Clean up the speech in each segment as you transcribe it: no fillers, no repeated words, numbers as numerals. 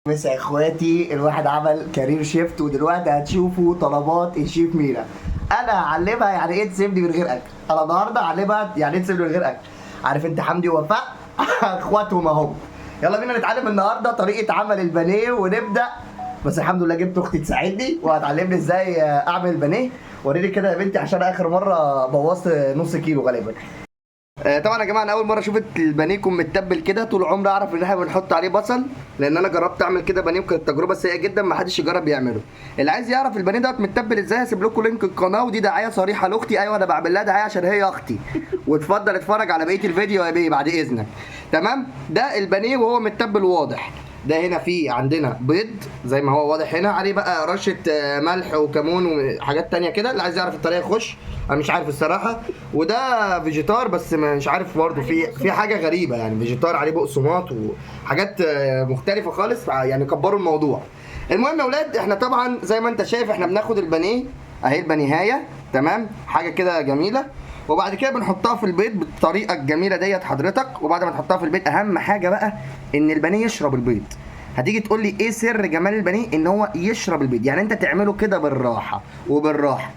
بس يا اخواتي الواحد عمل كارير شيفت ودلوقتي هتشوفوا طلبات الشيف مينا. انا هعلمها يعني ايه تسيبني من غير اكل. انا النهارده هعلمها يعني ايه تسيبني من غير اكل. عارف انت حمدي ووفاء اخواتهم اهم. يلا بينا نتعلم النهارده طريقه عمل البانيه ونبدا. بس الحمد لله جبت اختي تساعدني وهتعلمني ازاي اعمل البانيه. وريني كده يا بنتي عشان اخر مره بوظت نص كيلو غالبا. طبعا يا جماعه انا اول مره اشوف البانيه يكون متبل كده. طول عمري اعرف ان احنا بنحط عليه بصل، لان انا جربت اعمل كده بانيه وكانت تجربه سيئه جدا، ما حدش يجرب يعمله. اللي عايز يعرف البانيه دوت متبل ازاي هسيب لكم لينك القناه، ودي دعايه صريحه لاختي. ايوه انا بعمل لها دعايه عشان هي اختي. واتفضل اتفرج على بقيه الفيديو يا بيه بعد اذنك. تمام، ده البانيه وهو متبل واضح. ده هنا في عندنا بيض زي ما هو واضح هنا، عليه بقى رشه ملح وكمون وحاجات تانية كده. اللي عايز يعرف الطريقه يخش، انا مش عارف الصراحه. وده فيجيتار بس مش عارف برضه في حاجه غريبه، يعني فيجيتار عليه بقسماط وحاجات مختلفه خالص، يعني كبروا الموضوع. المهم يا اولاد، احنا طبعا زي ما انت شايف احنا بناخد البانيه اهي، البانيهايه تمام، حاجه كده جميله. وبعد كده بنحطها في البيض بالطريقه الجميله ديت حضرتك. وبعد ما تحطها في البيض اهم حاجه بقى ان البانيه يشرب البيض. هتيجي تقول لي ايه سر جمال البانيه؟ ان هو يشرب البيض، يعني انت تعمله كده بالراحه وبالراحه.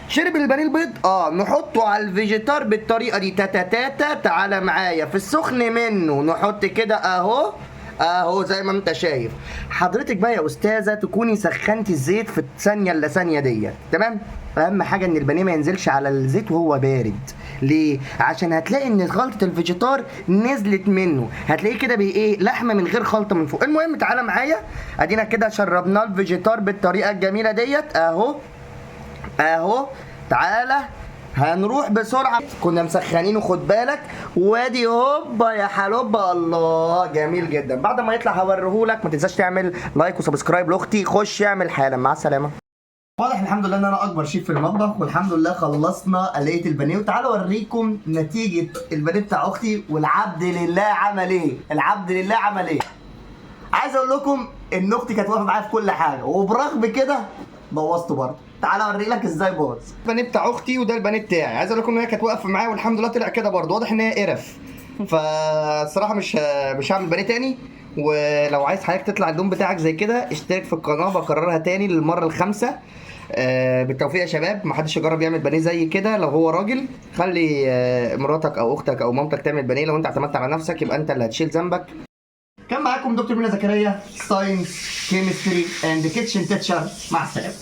شرب البانيه البيض، نحطه على الفيجيتار بالطريقه دي. تاتا تعالى معايا في السخن منه، نحط كده اهو اهو زي ما انت شايف. حضرتك بقى يا استاذه تكوني سخنتي الزيت في الثانيه الا ثانيه ديت، تمام. اهم حاجه ان البانيه ما ينزلش على الزيت وهو بارد. ليه؟ عشان هتلاقي ان خلطه الفيجيتار نزلت منه، هتلاقيه كده بايه، لحمه من غير خلطه من فوق. المهم تعالى معايا، ادينا كده شربناه الفيجيتار بالطريقه الجميله ديت اهو اهو. تعالى هنروح بسرعه، كنا مسخنينه خد بالك. وادي هوبا يا حلوبا، الله جميل جدا. بعد ما يطلع هوريهولك. ما تنساش تعمل لايك وسبسكرايب لاختي. خش اعمل حالا، مع السلامه. واضح الحمد لله ان انا اكبر شيف في المطبخ، والحمد لله خلصنا قليه البانيه. وتعالوا اوريكم نتيجه البانيه بتاع اختي. والعبد لله عمل ايه، العبد لله عمل ايه. عايز اقول لكم ان اختي كانت واقفه معايا في كل حاجه، وبرغم كده بوظته برضه. تعالى اوري لك ازاي باظ. البانيه بتاع اختي وده البانيه بتاعي. عايز اقول لكم ان هي كانت واقفه معايا والحمد لله طلع كده برضه. واضح ان هي قرف. فالصراحه مش هعمل بانيه تاني. ولو عايز حضرتك تطلع اللون بتاعك زي كده اشترك في القناه، بكررها تاني للمره الخامسه. بالتوفيق يا شباب. محدش يجرب يعمل بانيه زي كده لو هو راجل. خلي مراتك او اختك او مامتك تعمل بانيه. لو انت اعتمدت على نفسك يبقى انت اللي هتشيل ذنبك. كان معاكم دكتور مينا زكريا، ساينس كيمستري اند كيتشن تيتشر. مع السلامه.